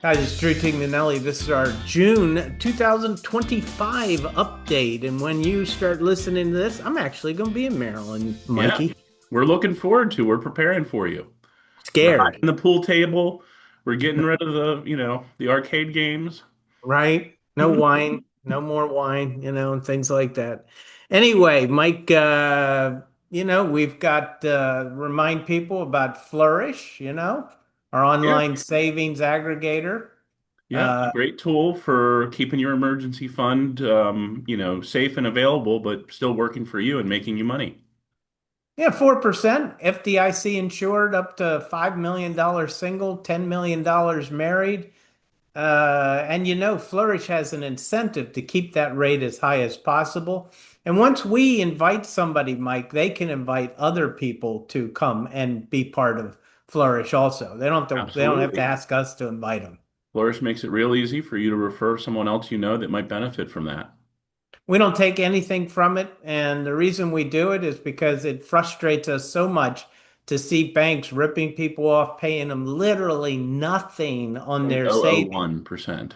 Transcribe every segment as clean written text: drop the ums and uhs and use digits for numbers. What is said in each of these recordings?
Hi, this is Drew Tignanelli. This is our June 2025 update. And when you start listening to this, I'm actually going to be in Maryland, Yeah, Mikey. we're looking forward to. We're preparing for you. We're Scared, hiding the pool table. We're getting rid of the arcade games. right? No wine, no more wine, and things like that. Anyway, Mike, we've got remind people about Flourish, our Yeah, online savings aggregator. yeah, a Uh, great tool for keeping your emergency fund, safe and available, but still working for you and making you money. Yeah, 4%, FDIC insured up to $5 million single, $10 million married. And Flourish has an incentive to keep that rate as high as possible. And once we invite somebody, Mike, they can invite other people to come and be part of Flourish also. They don't have to Absolutely. ask us to invite them. Flourish makes it real easy for you to refer someone else you know that might benefit from that. We don't take anything from it. And the reason we do it is because it frustrates us so much to see banks ripping people off, paying them literally nothing on their savings. 0.001%.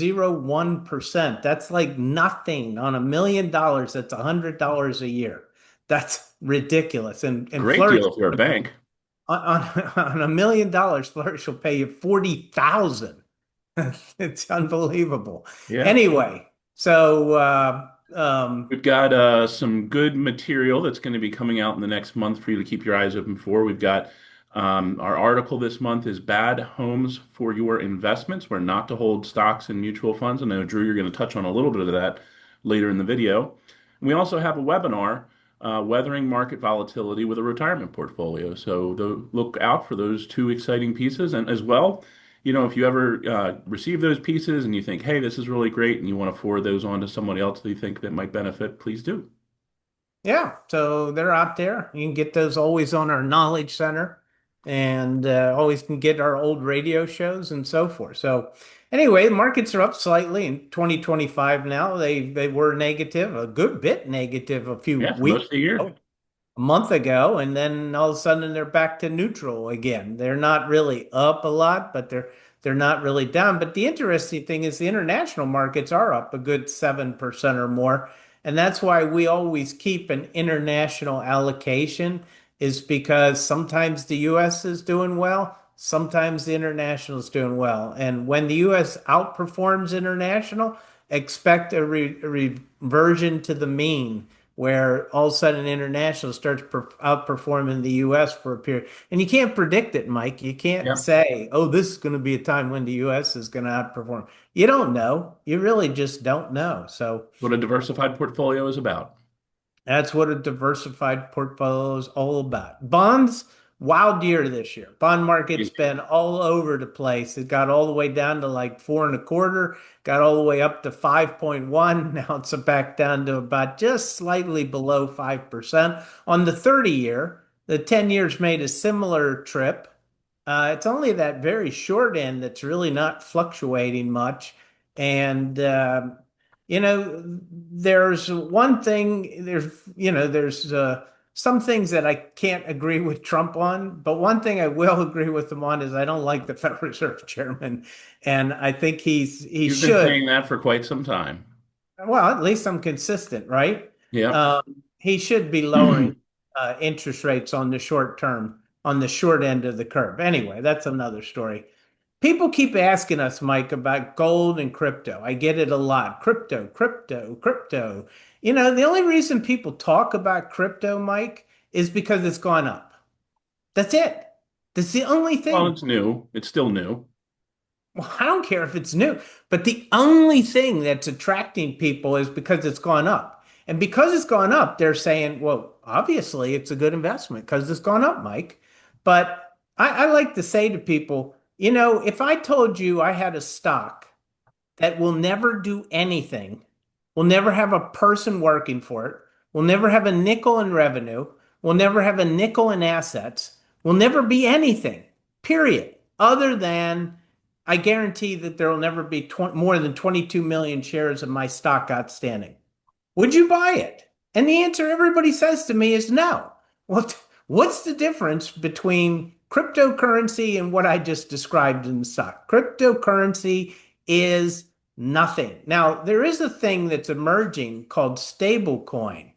0.0001%. That's like nothing on $1 million. That's $100 a year. That's ridiculous. And Great Flourish deal if you're a bank. on $1 million, Flourish will pay you 40,000. It's unbelievable. Yeah. Anyway, so We've got some good material that's going to be coming out in the next month for you to keep your eyes open for. We've got our article this month is Bad Homes for Your Investments, where not to hold stocks and mutual funds. I know, Drew, you're going to touch on a little bit of that later in the video. And we also have a webinar, Weathering Market Volatility with a Retirement Portfolio. So look out for those two exciting pieces. And as well, if you ever receive those pieces and you think, hey, this is really great, and you want to forward those on to somebody else that you think that might benefit, please do. yeah, so they're out there. You can get those always on our Knowledge Center and always can get our old radio shows and so forth. So anyway, the markets are up slightly in 2025 now. They were negative, a good bit negative a few Yeah, for most weeks of the year. ago, a month ago, and then all of a sudden they're back to neutral again. They're not really up a lot, but they're not really down. But the interesting thing is the international markets are up a good 7% or more. And that's why we always keep an international allocation, is because sometimes the US is doing well, sometimes the international is doing well. And when the US outperforms international, expect a reversion to the mean, where all of a sudden international starts outperforming the US for a period. And you can't predict it, Mike. You can't Yeah. say, oh, this is going to be a time when the US is going to outperform. You don't know. You really just don't know. So What a diversified portfolio is about. that's what a diversified portfolio is all about. Bonds, wild year this year. Bond market's been all over the place. It got all the way down to like 4.25, got all the way up to 5.1. Now it's back down to about just slightly below 5%. On the 30 year, the 10 years made a similar trip. It's only that very short end that's really not fluctuating much. And there's one thing, there's some things that I can't agree with Trump on, but one thing I will agree with him on is I don't like the Federal Reserve Chairman, and I think he You've been should. saying that for quite some time. Well, at least I'm consistent, right? Yeah. He should be lowering interest rates on the short term, on the short end of the curve. Anyway, that's another story. People keep asking us, Mike, about gold and crypto. I get it a lot. Crypto, crypto, crypto. The only reason people talk about crypto, Mike, is because it's gone up. That's it. That's the only Well, thing. it's new. It's still new. Well, I don't care if it's new, but the only thing that's attracting people is because it's gone up. And because it's gone up, they're saying, well, obviously it's a good investment because it's gone up, Mike. But I like to say to people, if I told you I had a stock that will never do anything, will never have a person working for it, will never have a nickel in revenue, will never have a nickel in assets, will never be anything, period, other than I guarantee that there will never be more than 22 million shares of my stock outstanding. Would you buy it? And the answer everybody says to me is no. Well, what's the difference between cryptocurrency and what I just described in the stock. Cryptocurrency is nothing. Now, there is a thing that's emerging called stablecoin.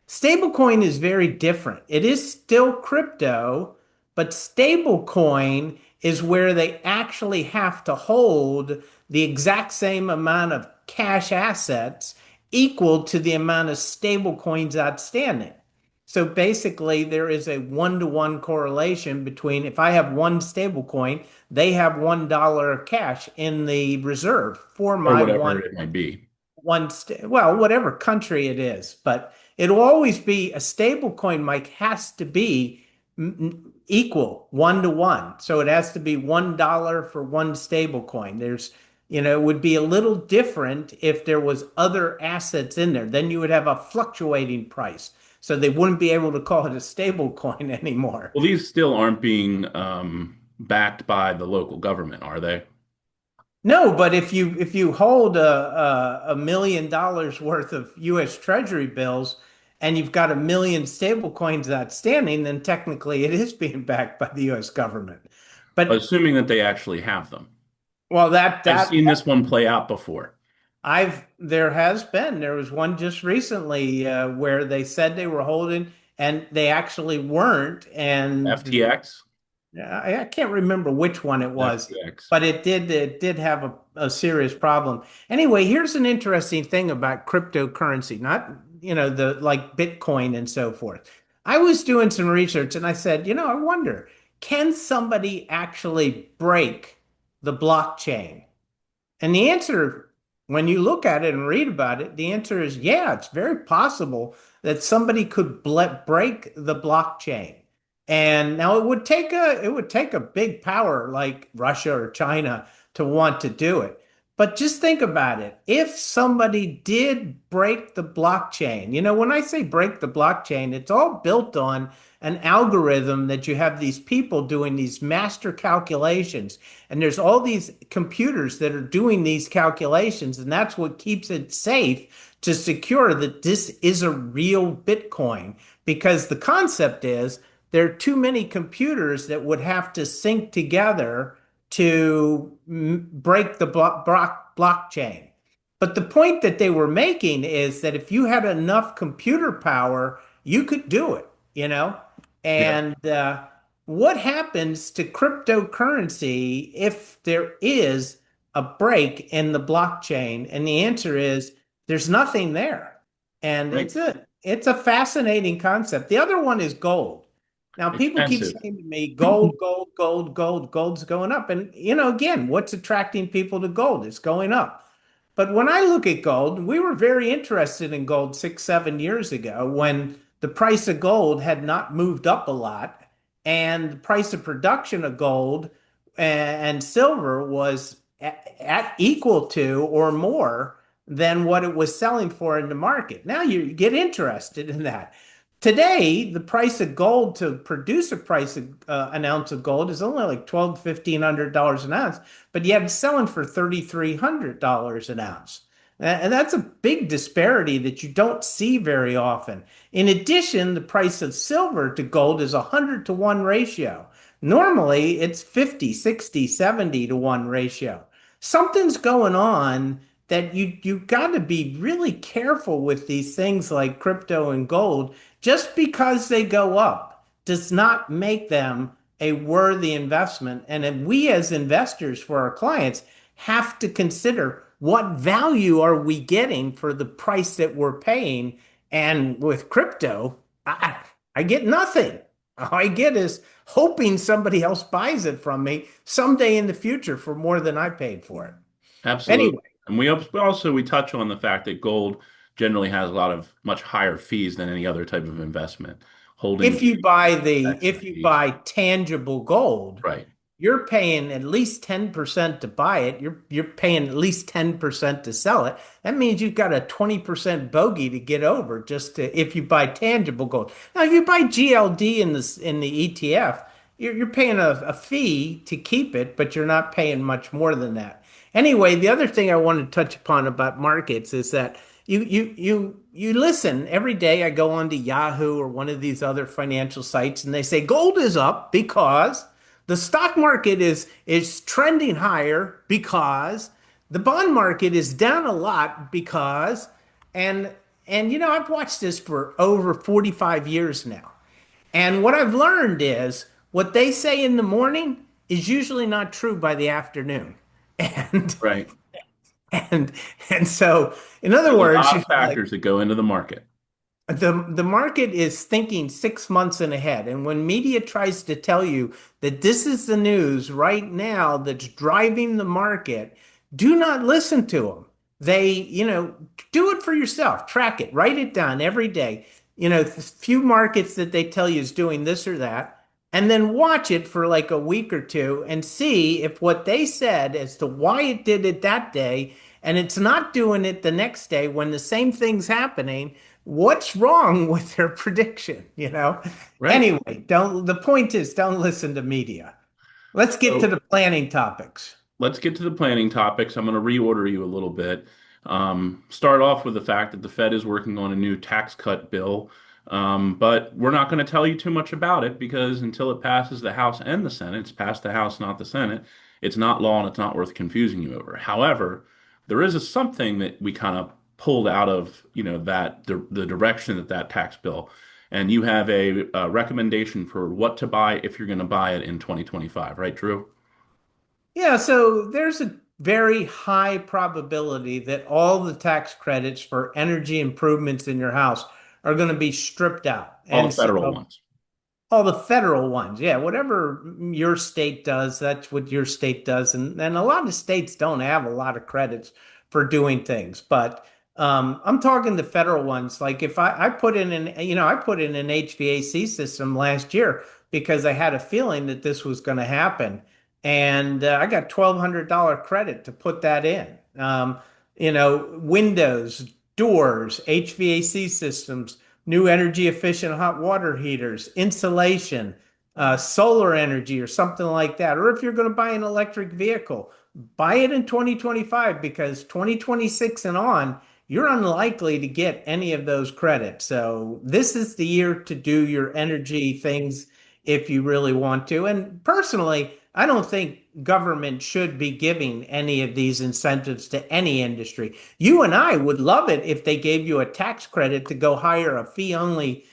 Stablecoin is very different. It is still crypto, but stablecoin is where they actually have to hold the exact same amount of cash assets equal to the amount of stable coins outstanding. So basically, there is a one-to-one correlation between if I have one stable coin, they have $1 of cash in the reserve for or my whatever it might be. well, whatever country it is, but it'll always be a stable coin, Mike, has to be equal 1 to 1. So it has to be $1 for one stable coin. It would be a little different if there was other assets in there. Then you would have a fluctuating price. So they wouldn't be able to call it a stable coin anymore. Well, these still aren't being backed by the local government, are they? No, but if you hold $1 million worth of U.S. Treasury bills and you've got 1 million stable coins outstanding, then technically it is being backed by the U.S. government. But Assuming that they actually have them. well, that I've that seen this one play out before. there was one just recently where they said they were holding and they actually weren't, and FTX? I can't remember which one it was, FTX. but it did have a serious problem. Anyway, here's an interesting thing about cryptocurrency, not, the like Bitcoin and so forth. I was doing some research and I said, I wonder, can somebody actually break the blockchain? And the answer, when you look at it and read about it, the answer is yeah, it's very possible that somebody could break the blockchain. And now it would take a big power like Russia or China to want to do it. But just think about it. If somebody did break the blockchain, when I say break the blockchain, it's all built on an algorithm that you have these people doing these master calculations. And there's all these computers that are doing these calculations. And that's what keeps it safe to secure that this is a real Bitcoin. Because the concept is there are too many computers that would have to sync together to break the blockchain. But the point that they were making is that if you had enough computer power, you could do it, you know? Yeah. And what happens to cryptocurrency if there is a break in the blockchain? And the answer is there's nothing there. And Right. it's a fascinating concept. The other one is gold. Now, people keep Expensive. saying to me, gold, gold, gold, gold, gold's going up. And, again, what's attracting people to gold? It's going up. But when I look at gold, we were very interested in gold 6, 7 years ago when the price of gold had not moved up a lot, and the price of production of gold and silver was at equal to or more than what it was selling for in the market. Now you get interested in that. Today, the price of gold to produce an ounce of gold is only like $1,200 to $1,500 an ounce, but yet it's selling for $3,300 an ounce. And that's a big disparity that you don't see very often. In addition, the price of silver to gold is a 100 to 1 ratio. Normally, it's 50, 60, 70 to 1 ratio. Something's going on that you got to be really careful with these things like crypto and gold. Just because they go up does not make them a worthy investment. And then we as investors for our clients have to consider what value are we getting for the price that we're paying. And with crypto, I get nothing. All I get is hoping somebody else buys it from me someday in the future for more than I paid for it. Absolutely. Anyway, And we touch on the fact that gold generally has a lot of much higher fees than any other type of investment. Holding if exit you fees. buy tangible gold, Right. you're paying at least 10% to buy it. You're paying at least 10% to sell it. That means you've got a 20% bogey to get over if you buy tangible gold. Now, if you buy GLD in the ETF, you're paying a fee to keep it, but you're not paying much more than that. Anyway, the other thing I want to touch upon about markets is that you listen every day. I go on to Yahoo or one of these other financial sites, and they say gold is up because The stock market is trending higher because the bond market is down a lot because and I've watched this for over 45 years now. And what I've learned is what they say in the morning is usually not true by the afternoon. And Right. and and so in other There's a words, lot of factors that go into the market. the market is thinking 6 months in ahead. And when media tries to tell you that this is the news right now that's driving the market, do not listen to them. Do it for yourself. Track it, write it down every day. Few markets that they tell you is doing this or that, and then watch it for like a week or two and see if what they said as to why it did it that day and it's not doing it the next day when the same thing's happening, what's wrong with their prediction, Right. Anyway, the point is don't listen to media. Let's get to So the planning topics. let's get to the planning topics. I'm going to reorder you a little bit. Start off with the fact that the Fed is working on a new tax cut bill, but we're not going to tell you too much about it because until it passes the House and the Senate, it's passed the House, not the Senate. It's not law and it's not worth confusing you over. However, there is something that we kind of pulled out of, the direction that tax bill, and you have a recommendation for what to buy if you're going to buy it in 2025, right, Drew? Yeah, so there's a very high probability that all the tax credits for energy improvements in your house are going to be stripped out. All And the so federal ones. all the federal ones, yeah, whatever your state does, that's what your state does. And a lot of states don't have a lot of credits for doing things. But I'm talking the federal ones. Like if I put in I put in an HVAC system last year because I had a feeling that this was going to happen. And I got $1,200 credit to put that in. Windows, doors, HVAC systems, new energy efficient hot water heaters, insulation, solar energy, or something like that. Or if you're going to buy an electric vehicle, buy it in 2025 because 2026 and on, you're unlikely to get any of those credits. So this is the year to do your energy things if you really want to. And personally, I don't think government should be giving any of these incentives to any industry. You and I would love it if they gave you a tax credit to go hire a fee-only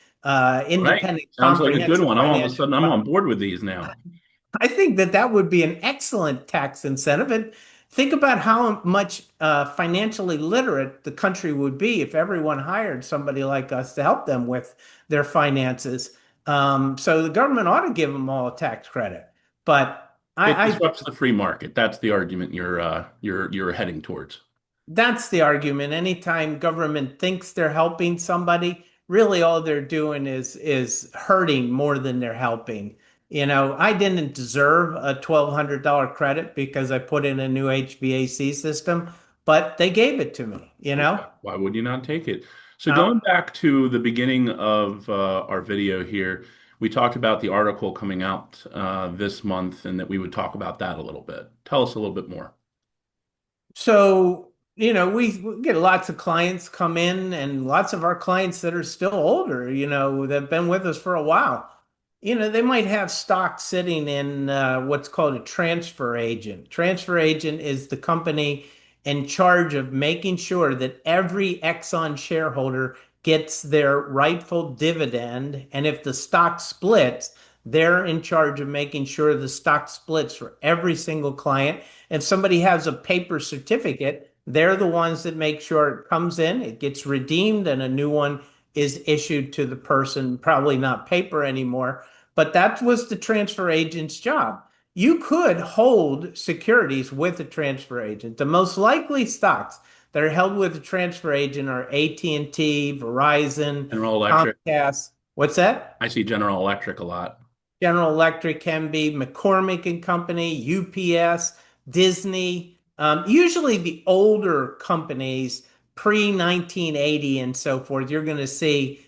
Right. independent Sounds like a good comprehensive one. I'm all of a financial sudden I'm plan. on board with these now. I think that that would be an excellent tax incentive. And think about how much financially literate the country would be if everyone hired somebody like us to help them with their finances. So the government ought to give them all a tax credit. But It I disrupts the free market. That's the argument you're heading towards. That's the argument. Anytime government thinks they're helping somebody, really all they're doing is hurting more than they're helping. I didn't deserve a $1,200 credit because I put in a new HVAC system, but they gave it to me, Okay. Why would you not take it? So Uh, going back to the beginning of our video here, we talked about the article coming out this month and that we would talk about that a little bit. Tell us a little bit more. So, we get lots of clients come in and lots of our clients that are still older, that have been with us for a while. They might have stock sitting in what's called a transfer agent. Transfer agent is the company in charge of making sure that every Exxon shareholder gets their rightful dividend. And if the stock splits, they're in charge of making sure the stock splits for every single client. If somebody has a paper certificate, they're the ones that make sure it comes in, it gets redeemed, and a new one is issued to the person, probably not paper anymore. But that was the transfer agent's job. You could hold securities with a transfer agent. The most likely stocks that are held with a transfer agent are AT&T, Verizon, General Electric. Comcast. What's that? I see General Electric a lot. General Electric can be McCormick and Company, UPS, Disney. Usually the older companies, pre 1980 and so forth, you're going to see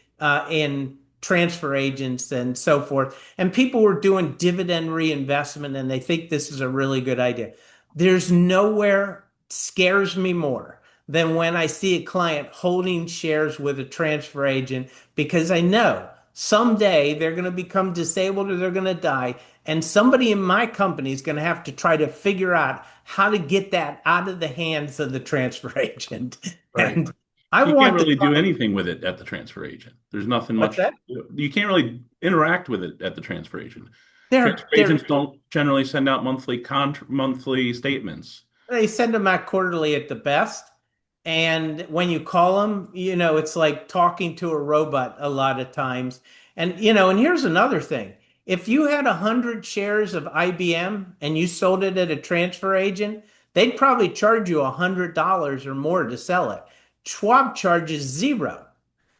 in transfer agents and so forth. And people were doing dividend reinvestment and they think this is a really good idea. There's nowhere scares me more than when I see a client holding shares with a transfer agent because I know someday they're going to become disabled or they're going to die. And somebody in my company is going to have to try to figure out how to get that out of the hands of the transfer agent. Right. And I You can't want the really do client, anything with it at the transfer agent. There's nothing what's much. that? You can't really interact with it at the transfer agent. They're Transfer they're agents don't generally send out monthly statements. they send them out quarterly at the best. And when you call them, it's like talking to a robot a lot of times. And here's another thing. If you had 100 shares of IBM and you sold it at a transfer agent, they'd probably charge you $100 or more to sell it. Schwab charges zero.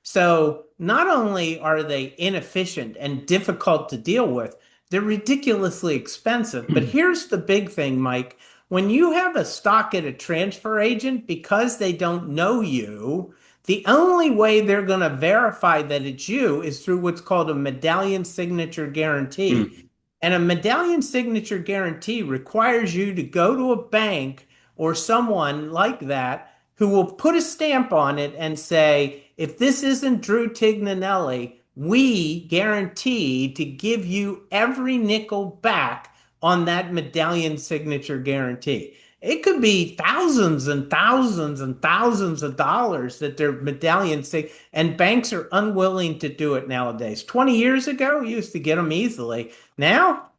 So not only are they inefficient and difficult to deal with, they're ridiculously expensive. But here's the big thing, Mike. When you have a stock at a transfer agent, because they don't know you, the only way they're going to verify that it's you is through what's called a medallion signature guarantee. Hmm. And a medallion signature guarantee requires you to go to a bank or someone like that who will put a stamp on it and say, if this isn't Drew Tignanelli, we guarantee to give you every nickel back on that medallion signature guarantee. It could be thousands and thousands and thousands of dollars that their medallion sig, and banks are unwilling to do it nowadays. 20 years ago, you used to get them easily. Now,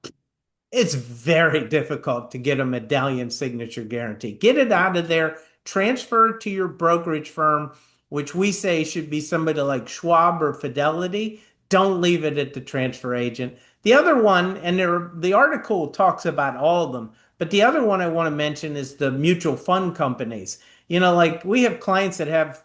it's very difficult to get a medallion signature guarantee. Get it out of there, transfer it to your brokerage firm, which we say should be somebody like Schwab or Fidelity. Don't leave it at the transfer agent. The other one, and the article talks about all of them, but the other one I want to mention is the mutual fund companies. Like we have clients that have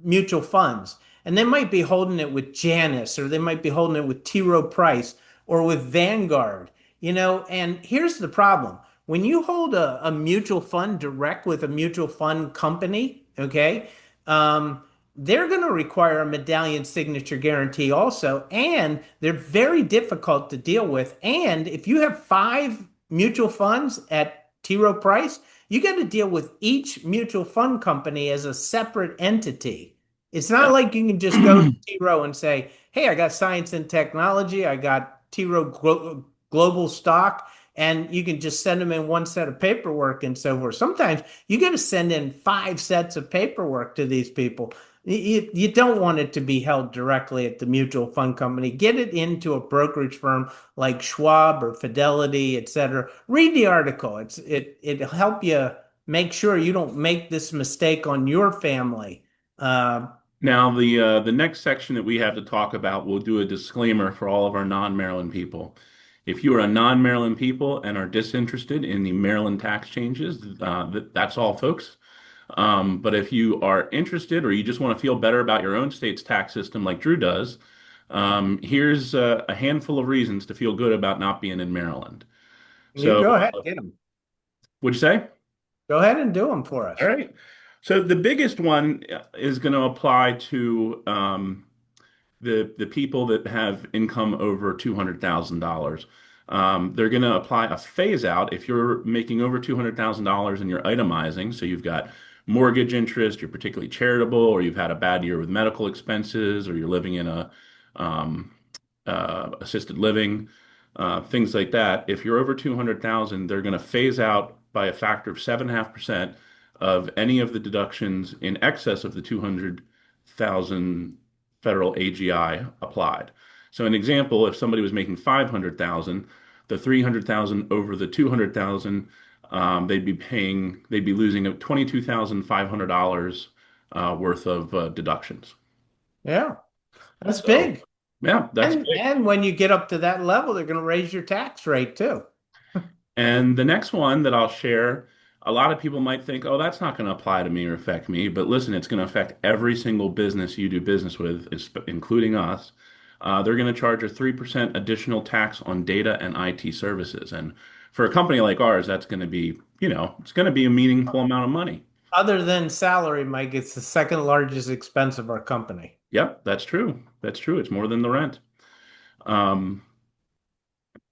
mutual funds, and they might be holding it with Janus, or they might be holding it with T. Rowe Price, or with Vanguard. And here's the problem. When you hold a mutual fund direct with a mutual fund company, okay, um, they're going to require a medallion signature guarantee also, and they're very difficult to deal with. And if you have five mutual funds at T. Rowe Price, you got to deal with each mutual fund company as a separate entity. It's not Yeah. like you can just go to T. Rowe and say, hey, I got science and technology, I got T. Rowe global stock, and you can just send them in one set of paperwork and so forth. Sometimes you got to send in five sets of paperwork to these people. You don't want it to be held directly at the mutual fund company. Get it into a brokerage firm like Schwab or Fidelity, etc. Read the article. It'll help you make sure you don't make this mistake on your family. Uh, Now, the next section that we have to talk about, we'll do a disclaimer for all of our non-Maryland people. If you are a non-Maryland people and are disinterested in the Maryland tax changes, that's all, folks. But if you are interested or you just want to feel better about your own state's tax system like Drew does, here's a handful of reasons to feel good about not being in Maryland. you So, go ahead, get them. what'd you say? Go ahead and do them for All us. right. So the biggest one is going to apply to the people that have income over $200,000. They're going to apply a phase out if you're making over $200,000 and you're itemizing. So you've got mortgage interest, you're particularly charitable, or you've had a bad year with medical expenses, or you're living in a um, assisted living, things like that. If you're over 200,000, they're going to phase out by a factor of 7.5% of any of the deductions in excess of the 200,000 federal AGI applied. So an example, if somebody was making 500,000, the 300,000 over the 200,000, they'd be losing $22,500 worth of deductions. Yeah, that's So big. yeah, that's And big. and when you get up to that level, they're going to raise your tax rate too. And the next one that I'll share, a lot of people might think, oh, that's not going to apply to me or affect me. But listen, it's going to affect every single business you do business with, including us. They're going to charge a 3% additional tax on data and IT services. And for a company like ours, that's going to be, it's going to be a meaningful amount of money. Other than salary, Mike, it's the second largest expense of our company. Yep, that's true. That's true. It's more than the rent. Um,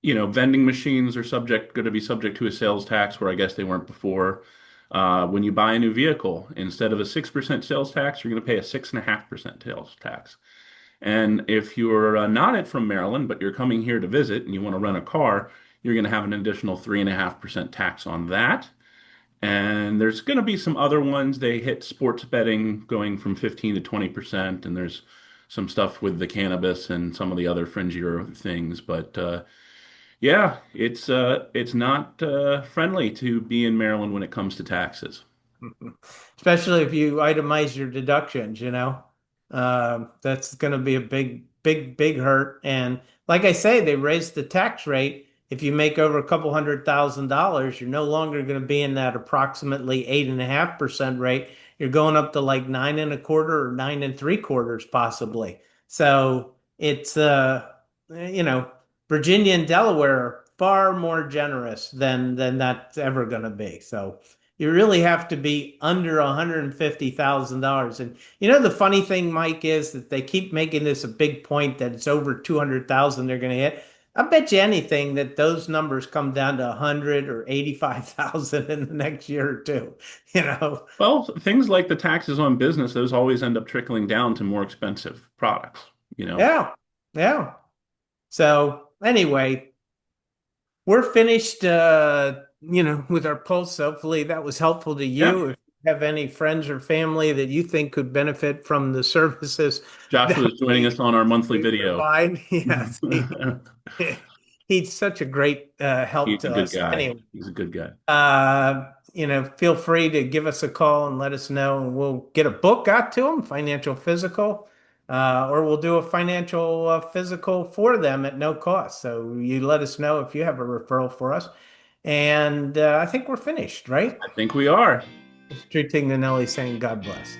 Vending machines are going to be subject to a sales tax where I guess they weren't before. When you buy a new vehicle, instead of a 6% sales tax, you're going to pay a 6.5% sales tax. And if you're not from Maryland, but you're coming here to visit and you want to rent a car, you're going to have an additional 3.5% tax on that. And there's going to be some other ones. They hit sports betting going from 15 to 20%. And there's some stuff with the cannabis and some of the other fringier things. But yeah, it's not friendly to be in Maryland when it comes to taxes. Especially if you itemize your deductions, that's going to be a big hurt. And like I say, they raised the tax rate. If you make over a couple $100,000, you're no longer going to be in that approximately 8.5% rate. You're going up to like 9.25 or 9.75 possibly. So it's you know, Virginia and Delaware are far more generous than that's ever going to be. So you really have to be under $150,000. And the funny thing, Mike, is that they keep making this a big point that it's over 200,000 they're going to hit. I bet you anything that those numbers come down to 100 or 85,000 in the next year or two, you know. Well, things like the taxes on business, those always end up trickling down to more expensive products, you know. Yeah. Yeah. So anyway, we're finished, with our pulse. Hopefully that was helpful to Yeah, you. If you have any friends or family that you think could benefit from the services Joshua that is joining us on our monthly we video. provide, yes, he's such a great help He's a to good us. guy. Anyway, He's a good guy. feel free to give us a call and let us know, and we'll get a book out to them, financial physical, or we'll do a financial physical for them at no cost. So you let us know if you have a referral for us. And I think we're finished, right? I think we are. Mr. Tignanelli saying God bless.